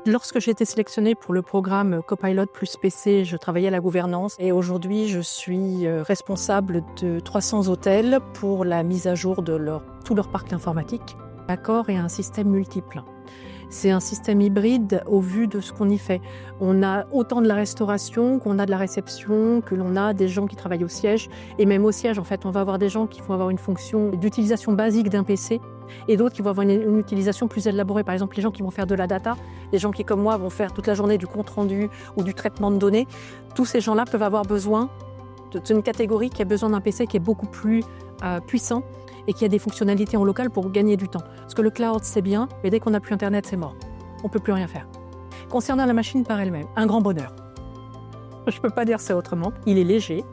Lorsque j'ai été sélectionnée pour le programme Copilot plus PC, je travaillais à la gouvernance et aujourd'hui je suis responsable de 300 hôtels pour la mise à jour de tout leur parc informatique. Accor est un système multiple. C'est un système hybride au vu de ce qu'on y fait. On a autant de la restauration qu'on a de la réception, que l'on a des gens qui travaillent au siège. Et même au siège, en fait, on va avoir des gens qui vont avoir une fonction d'utilisation basique d'un PC et d'autres qui vont avoir une utilisation plus élaborée. Par exemple, les gens qui vont faire de la data, les gens qui, comme moi, vont faire toute la journée du compte-rendu ou du traitement de données. Tous ces gens-là peuvent avoir besoin d'une catégorie qui a besoin d'un PC qui est beaucoup plus puissant et qui a des fonctionnalités en local pour gagner du temps. Parce que le cloud, c'est bien, mais dès qu'on n'a plus Internet, c'est mort. On ne peut plus rien faire. Concernant la machine par elle-même, un grand bonheur. Je ne peux pas dire ça autrement. Il est léger,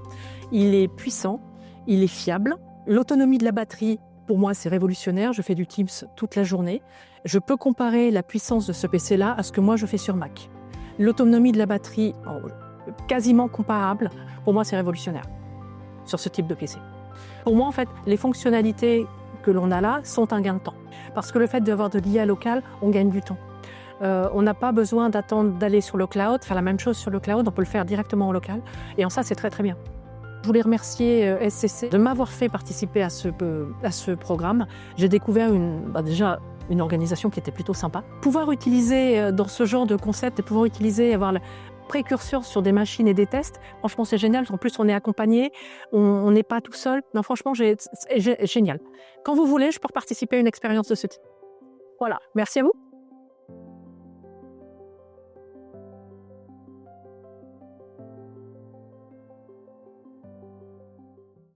il est puissant, il est fiable. L'autonomie de la batterie, pour moi, c'est révolutionnaire. Je fais du Teams toute la journée. Je peux comparer la puissance de ce PC-là à ce que moi, je fais sur Mac. L'autonomie de la batterie, quasiment comparable, pour moi, c'est révolutionnaire sur ce type de PC. Pour moi, en fait, les fonctionnalités que l'on a là sont un gain de temps. Parce que le fait d'avoir de l'IA local, on gagne du temps. On n'a pas besoin d'attendre d'aller sur le cloud, faire la même chose sur le cloud, on peut le faire directement au local. Et en ça, c'est très très bien. Je voulais remercier SCC de m'avoir fait participer à ce programme. J'ai découvert déjà une organisation qui était plutôt sympa. Pouvoir utiliser dans ce genre de concept et pouvoir utiliser, avoir le précurseur sur des machines et des tests, franchement c'est génial. En plus on est accompagné, on n'est pas tout seul. Non franchement c'est génial. Quand vous voulez, je peux participer à une expérience de ce type. Voilà, merci à vous.